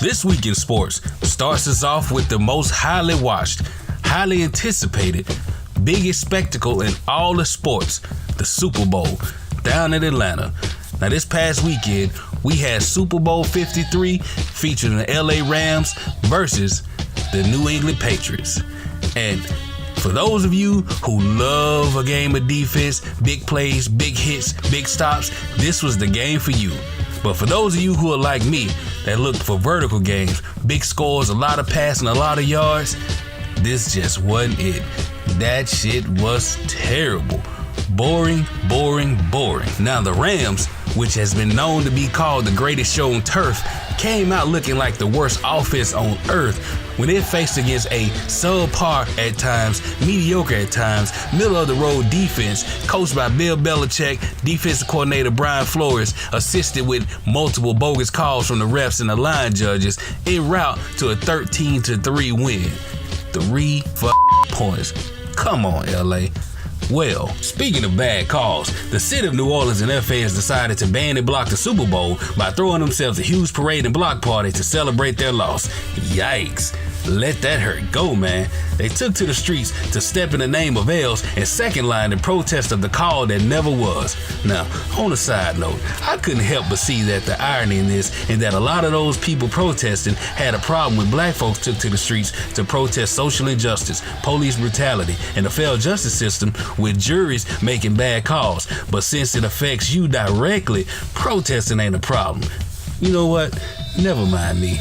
This week in sports starts us off with the most highly watched, highly anticipated, biggest spectacle in all the sports, the Super Bowl, down in Atlanta. Now this past weekend, we had Super Bowl 53 featuring the LA Rams versus the New England Patriots. And for those of you who love a game of defense, big plays, big hits, big stops, this was the game for you. But for those of you who are like me, that look for vertical games, big scores, a lot of passing, a lot of yards, this just wasn't it. That shit was terrible. Boring. Now the Rams, which has been known to be called the greatest show on turf, came out looking like the worst offense on earth when it faced against a subpar at times, mediocre at times, middle of the road defense coached by Bill Belichick, defensive coordinator Brian Flores, assisted with multiple bogus calls from the refs and the line judges, en route to a 13-3 win. 3 points. Come on, LA. Well, speaking of bad calls, the city of New Orleans and their fans decided to ban and block the Super Bowl by throwing themselves a huge parade and block party to celebrate their loss. Yikes. Let that hurt go, man. They took to the streets to step in the name of L's and second line in protest of the call that never was. Now, on a side note, I couldn't help but see that the irony in this and that a lot of those people protesting had a problem when black folks took to the streets to protest social injustice, police brutality, and the failed justice system with juries making bad calls. But since it affects you directly, protesting ain't a problem. You know what? Never mind me.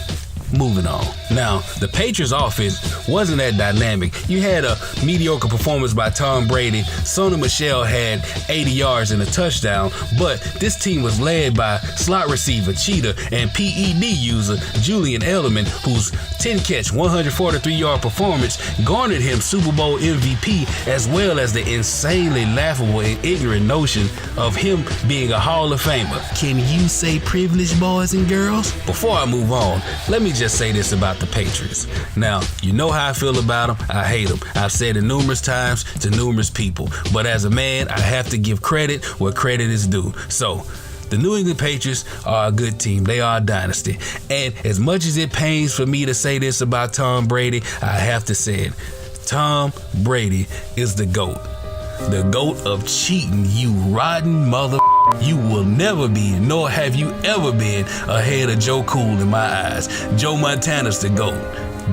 Moving on. Now, the Patriots offense wasn't that dynamic. You had a mediocre performance by Tom Brady. Sony Michel had 80 yards and a touchdown, but this team was led by slot receiver Cheetah and PED user Julian Edelman, whose 10-catch, 143-yard performance garnered him Super Bowl MVP, as well as the insanely laughable and ignorant notion of him being a Hall of Famer. Can you say privilege, boys and girls? Before I move on, let me just say this about the Patriots. Now, you know how I feel about them. I hate them. I've said it numerous times to numerous people. But as a man, I have to give credit where credit is due. So, the New England Patriots are a good team. They are a dynasty. And as much as it pains for me to say this about Tom Brady, I have to say it. Tom Brady is the GOAT. The GOAT of cheating, you rotten mother. You will never be, nor have you ever been, ahead of Joe Cool in my eyes. Joe Montana's the GOAT.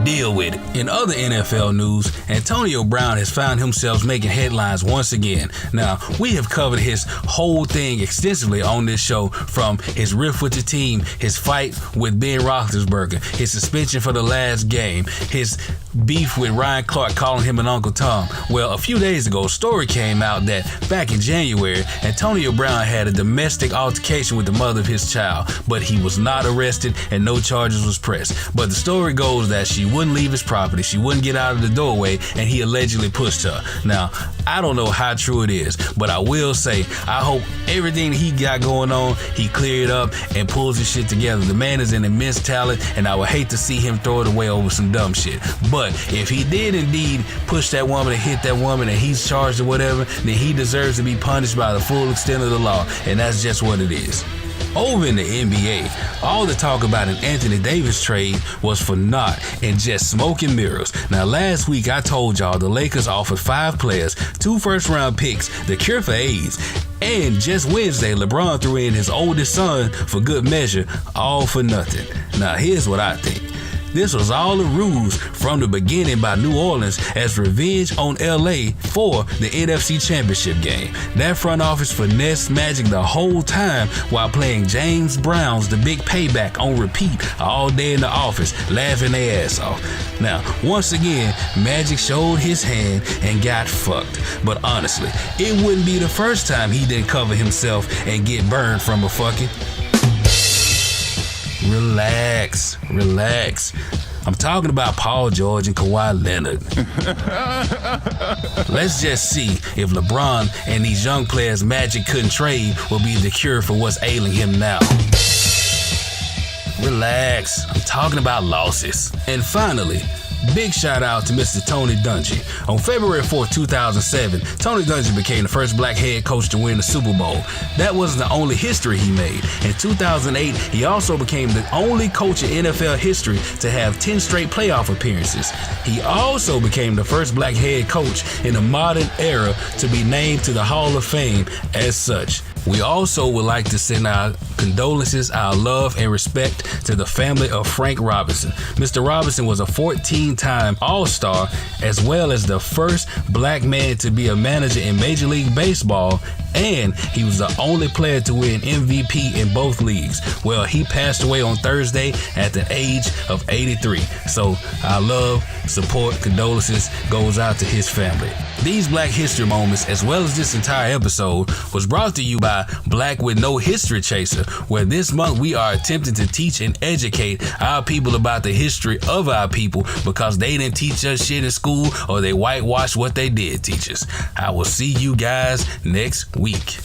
Deal with it. In other NFL news, Antonio Brown has found himself making headlines once again. Now, we have covered his whole thing extensively on this show, from his riff with the team, his fight with Ben Roethlisberger, his suspension for the last game, his beef with Ryan Clark calling him an Uncle Tom. Well, a few days ago, a story came out that back in January, Antonio Brown had a domestic altercation with the mother of his child, but he was not arrested and no charges was pressed. But the story goes that she wouldn't leave his property, she wouldn't get out of the doorway, and he allegedly pushed her. Now, I don't know how true it is, but I will say, I hope everything he got going on, he cleared up and pulls his shit together. The man is an immense talent, and I would hate to see him throw it away over some dumb shit. But if he did indeed push that woman and hit that woman and he's charged or whatever, then he deserves to be punished by the full extent of the law, and that's just what it is. Over in the NBA, all the talk about an Anthony Davis trade was for naught and just smoke and mirrors. Now, last week I told y'all the Lakers offered 5 players, 2 first-round picks, the cure for AIDS, and just Wednesday, LeBron threw in his oldest son for good measure, all for nothing. Now, here's what I think. This was all a ruse from the beginning by New Orleans as revenge on LA for the NFC Championship game. That front office finessed Magic the whole time while playing James Brown's The Big Payback on repeat all day in the office, laughing their ass off. Now, once again, Magic showed his hand and got fucked. But honestly, it wouldn't be the first time he didn't cover himself and get burned from a fucking... Relax. I'm talking about Paul George and Kawhi Leonard. Let's just see if LeBron and these young players Magic couldn't trade will be the cure for what's ailing him now. Relax. I'm talking about losses. And finally, Big shout out to Mr. Tony Dungy. On February 4, 2007, Tony Dungy became the first black head coach to win the Super Bowl. That wasn't the only history he made. In 2008, he also became the only coach in NFL history to have 10 straight playoff appearances. He also became the first black head coach in the modern era to be named to the Hall of Fame as such. We also would like to send our condolences, our love, and respect to the family of Frank Robinson. Mr. Robinson was a 14-time All-Star, as well as the first black man to be a manager in Major League Baseball, and he was the only player to win MVP in both leagues. Well, he passed away on Thursday at the age of 83. So our love, support, condolences goes out to his family. These Black History Moments, as well as this entire episode, was brought to you by Black with No History Chaser, where this month we are attempting to teach and educate our people about the history of our people because they didn't teach us shit in school or they whitewashed what they did teach us. I will see you guys next week.